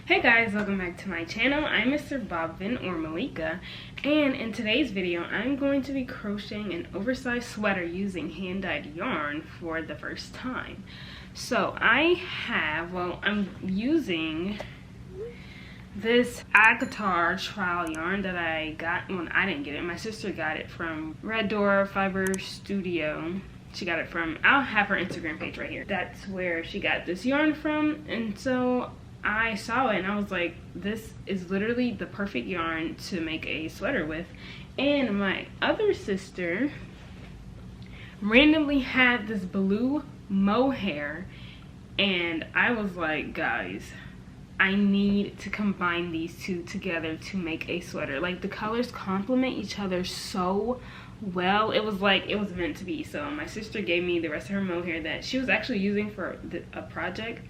Hey guys, welcome back to my channel. I'm Mr. Bobbin or Malika, and in today's video I'm going to be crocheting an oversized sweater using hand-dyed yarn for the first time. So I'm using this Agatar trial yarn that I got. Well, I didn't get it, my sister got it from Red Door Fiber Studio. She got it from, I'll have her Instagram page right here. That's where she got this yarn from, and so I saw it and I was like, this is literally the perfect yarn to make a sweater with. And my other sister randomly had this blue mohair, and I was like, guys, I need to combine these two together to make a sweater. Like, the colors complement each other so well. It was like it was meant to be. So my sister gave me the rest of her mohair that she was actually using for a project,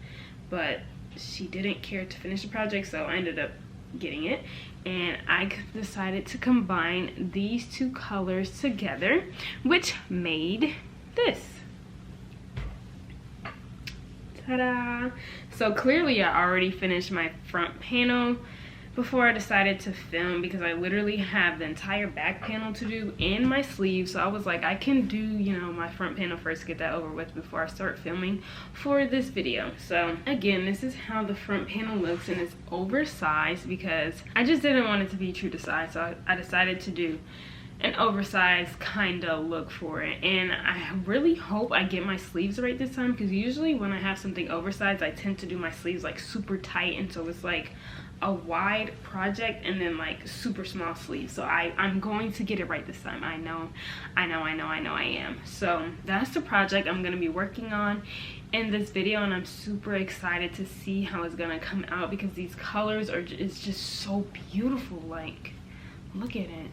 but she didn't care to finish the project, so I ended up getting it. And I decided to combine these two colors together, which made this. Ta-da! So clearly I already finished my front panel before I decided to film, because I literally have the entire back panel to do and my sleeves. So I was like, I can do, my front panel first, get that over with before I start filming for this video. So again, this is how the front panel looks, and it's oversized because I just didn't want it to be true to size. So I decided to do an oversized kind of look for it. And I really hope I get my sleeves right this time, because usually when I have something oversized, I tend to do my sleeves like super tight, and so it's like a wide project and then like super small sleeves. So I'm going to get it right this time. I know I am. So that's the project I'm going to be working on in this video, and I'm super excited to see how it's going to come out, because these colors are it's just so beautiful. Like, look at it.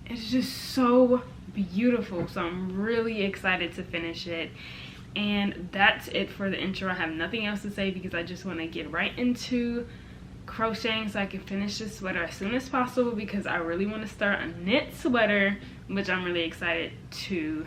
It's just so beautiful. So I'm really excited to finish it. And that's it for the intro. I have nothing else to say because I just want to get right into crocheting so I can finish this sweater as soon as possible, because I really want to start a knit sweater, which I'm really excited to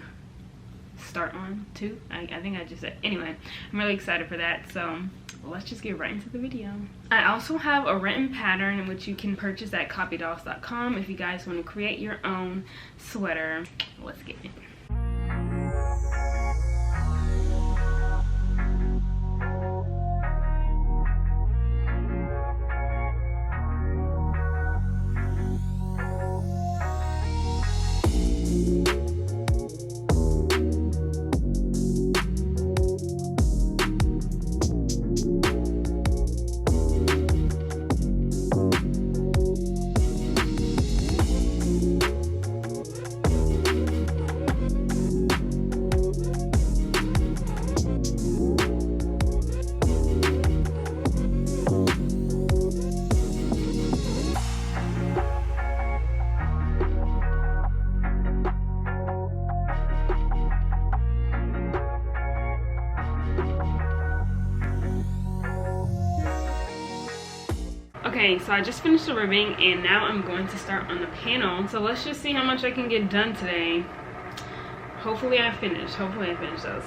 start on too. I think I just said. Anyway, I'm really excited for that. So let's just get right into the video. I also have a written pattern in which you can purchase at copydolls.com if you guys want to create your own sweater. Let's get it. Okay, so I just finished the ribbing and now I'm going to start on the panel. So let's just see how much I can get done today. Hopefully I finish though,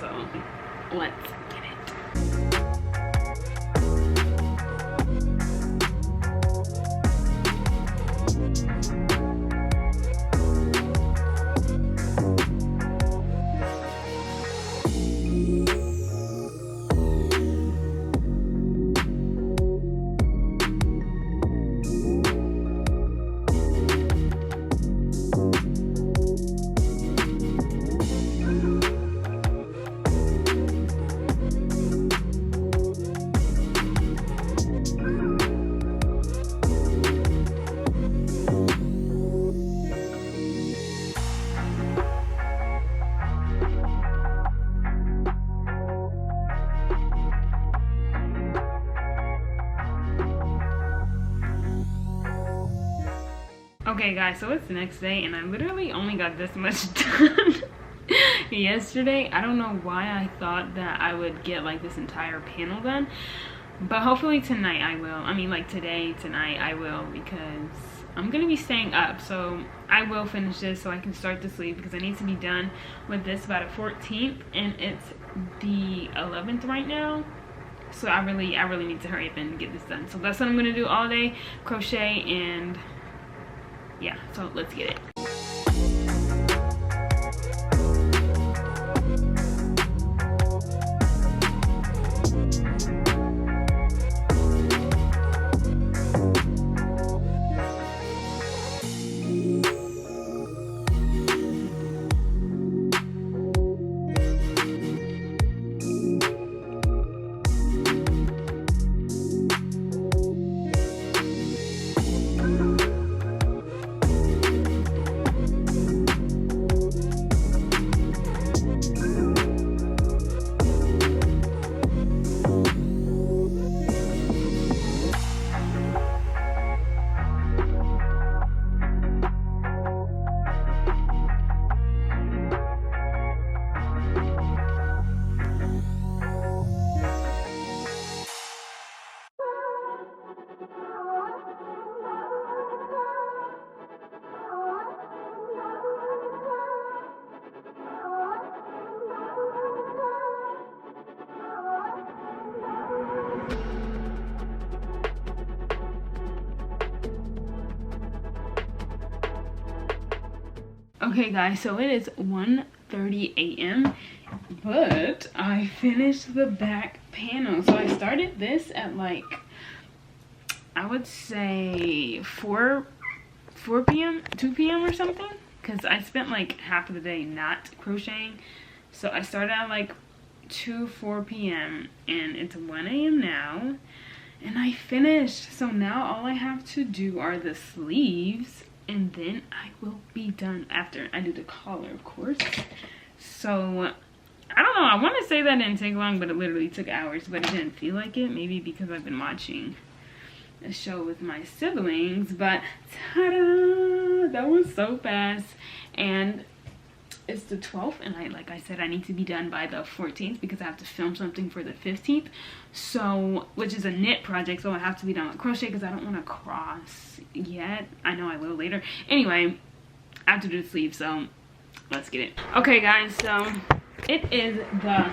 so let's get it. Okay guys, so it's the next day and I literally only got this much done yesterday. I don't know why I thought that I would get like this entire panel done, but hopefully tonight I will. I mean, like tonight I will, because I'm gonna be staying up, so I will finish this so I can start the sleeve, because I need to be done with this by the 14th, and it's the 11th right now. So I really need to hurry up and get this done. So that's what I'm gonna do all day, crochet, and yeah, so let's get it. Okay guys, so it is 1:30 a.m. but I finished the back panel. So I started this at like, I would say 4 p.m, 2 p.m. or something, because I spent like half of the day not crocheting. So I started at like 4 p.m. and it's 1 a.m. now, and I finished. So now all I have to do are the sleeves, and then I will be done after I do the collar, of course. So I don't know, I want to say that didn't take long, but it literally took hours, but it didn't feel like it. Maybe because I've been watching a show with my siblings, but ta-da, that was so fast. And it's the 12th, and like I said, I need to be done by the 14th because I have to film something for the 15th, so, which is a knit project, so I have to be done with crochet because I don't want to cross yet. I know I will later. Anyway, I have to do the sleeve, so let's get it. Okay guys, so it is the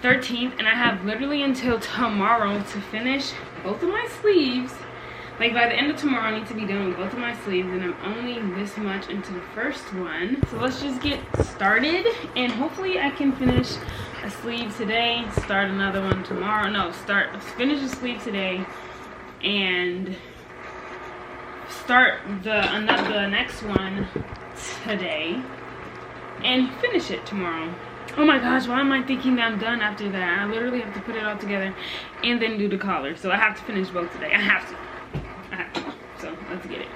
13th, and I have literally until tomorrow to finish both of my sleeves. Like by the end of tomorrow, I need to be done with both of my sleeves, and I'm only this much into the first one. So let's just get started, and hopefully I can finish a sleeve today, start another one tomorrow. No, finish a sleeve today, and start the next one today, and finish it tomorrow. Oh my gosh, why am I thinking that I'm done after that? I literally have to put it all together and then do the collar. So I have to finish both today. I have to. So let's get it.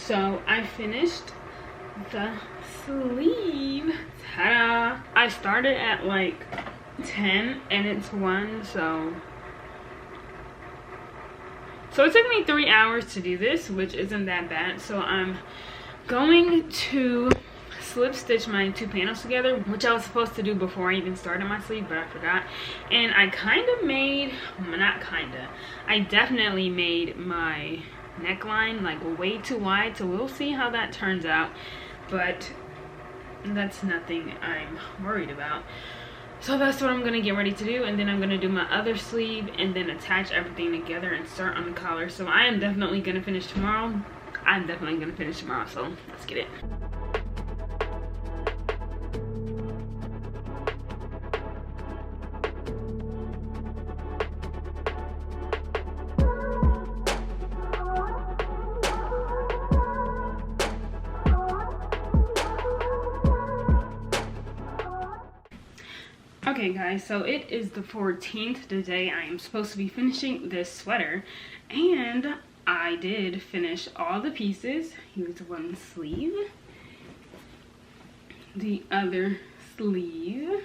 So I finished the sleeve. Ta-da! I started at like 10 and it's 1, so it took me 3 hours to do this, which isn't that bad. So I'm going to slip stitch my 2 panels together, which I was supposed to do before I even started my sleeve, but I forgot. And I kind of made, not kinda, I definitely made my neckline, like way too wide, so we'll see how that turns out, but that's nothing I'm worried about. So that's what I'm gonna get ready to do, and then I'm gonna do my other sleeve and then attach everything together and start on the collar. So I am definitely gonna finish tomorrow. So let's get it. Okay guys, so it is the 14th, the day I am supposed to be finishing this sweater, and I did finish all the pieces. Here's one sleeve, the other sleeve,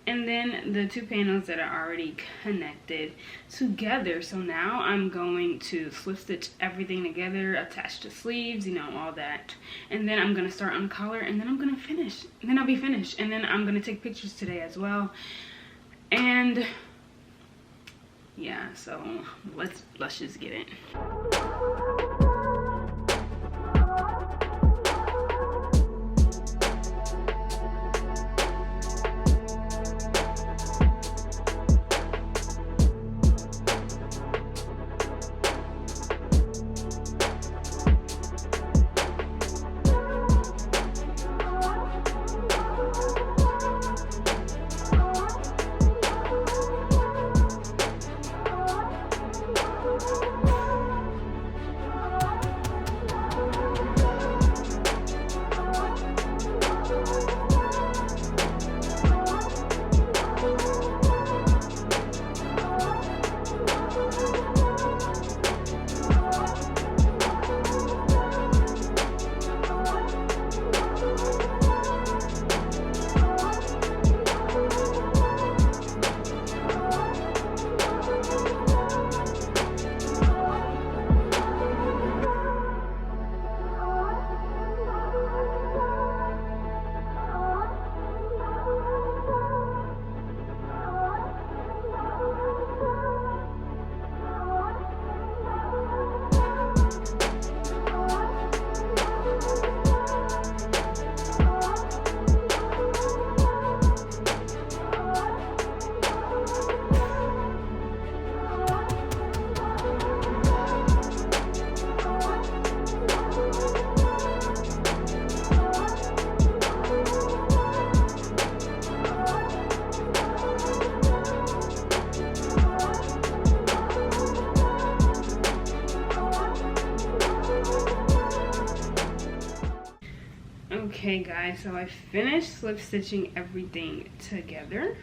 and then the two panels that are already connected together. So now I'm going to slip stitch everything together, attach the sleeves, you know, all that, and then I'm gonna start on the collar, and then I'm gonna finish, and then I'll be finished, and then I'm gonna take pictures today as well. And yeah, so let's just get it. Okay guys, so I finished slip stitching everything together.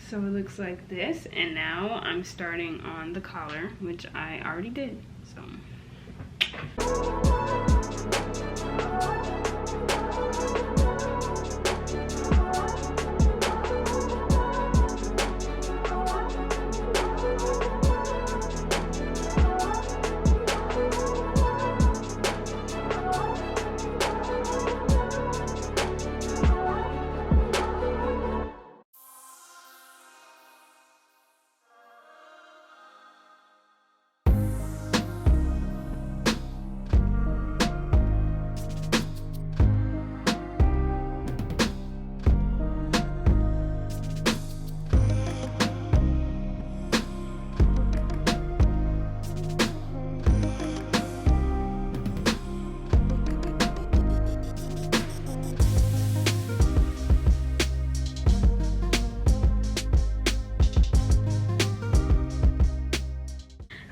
So it looks like this, and now I'm starting on the collar, which I already did. So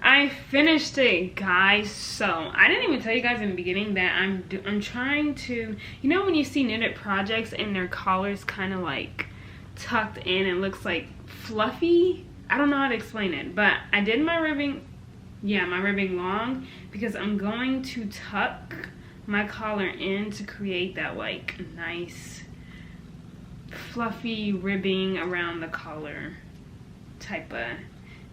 I finished it, guys. So I didn't even tell you guys in the beginning that I'm trying to, you know, when you see knitted projects and their collars kind of like tucked in and looks like fluffy. I don't know how to explain it, but I did my ribbing, my ribbing long, because I'm going to tuck my collar in to create that like nice fluffy ribbing around the collar type of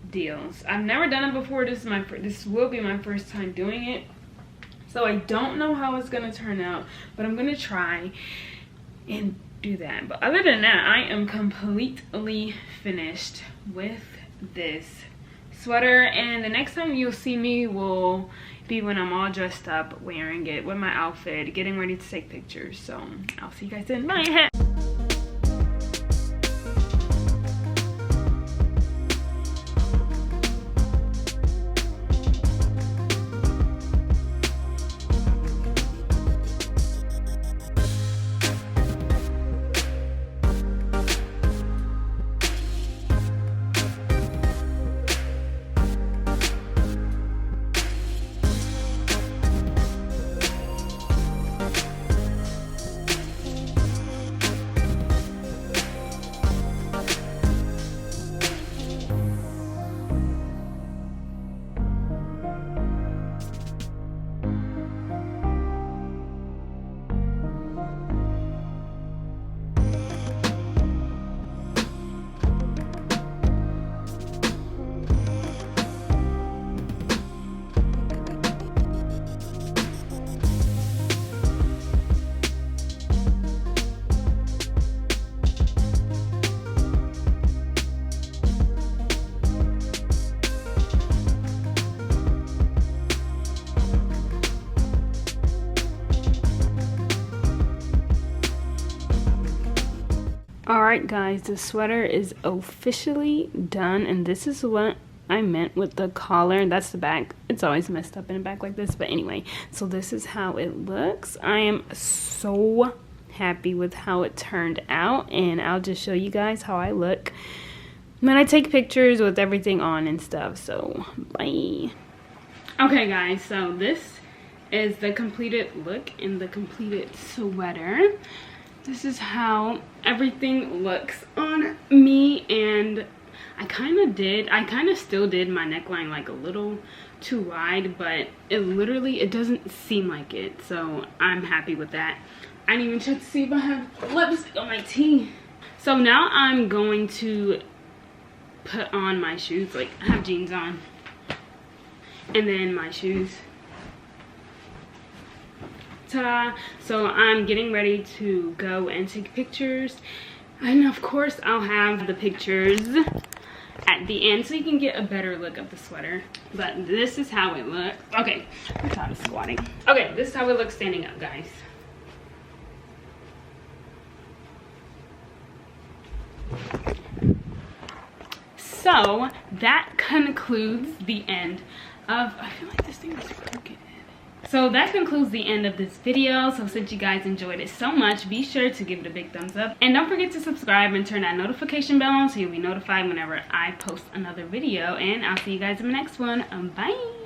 deals. I've never done it before. This will be my first time doing it, so I don't know how it's gonna turn out, but I'm gonna try and do that. But other than that, I am completely finished with this sweater, and the next time you'll see me will be when I'm all dressed up, wearing it with my outfit, getting ready to take pictures. So I'll see you guys then. Bye. Alright guys, the sweater is officially done, and this is what I meant with the collar. That's the back. It's always messed up in the back like this, but anyway, so this is how it looks. I am so happy with how it turned out, and I'll just show you guys how I look when I take pictures with everything on and stuff. So bye. Okay guys, so this is the completed look in the completed sweater. This is how everything looks on me, and I kind of still did my neckline like a little too wide, but it doesn't seem like it, so I'm happy with that. I didn't even check to see if I have lipstick on my tee. So now I'm going to put on my shoes. Like, I have jeans on, and then my shoes. Ta-da. So I'm getting ready to go and take pictures, and of course I'll have the pictures at the end so you can get a better look of the sweater. But this is how it looks. Okay, I'm tired of squatting. Okay, this is how it looks standing up, guys. So that concludes the end of, I feel like this thing is crooked. So that concludes the end of this video. So since you guys enjoyed it so much, be sure to give it a big thumbs up, and don't forget to subscribe and turn that notification bell on so you'll be notified whenever I post another video. And I'll see you guys in the next one. Bye.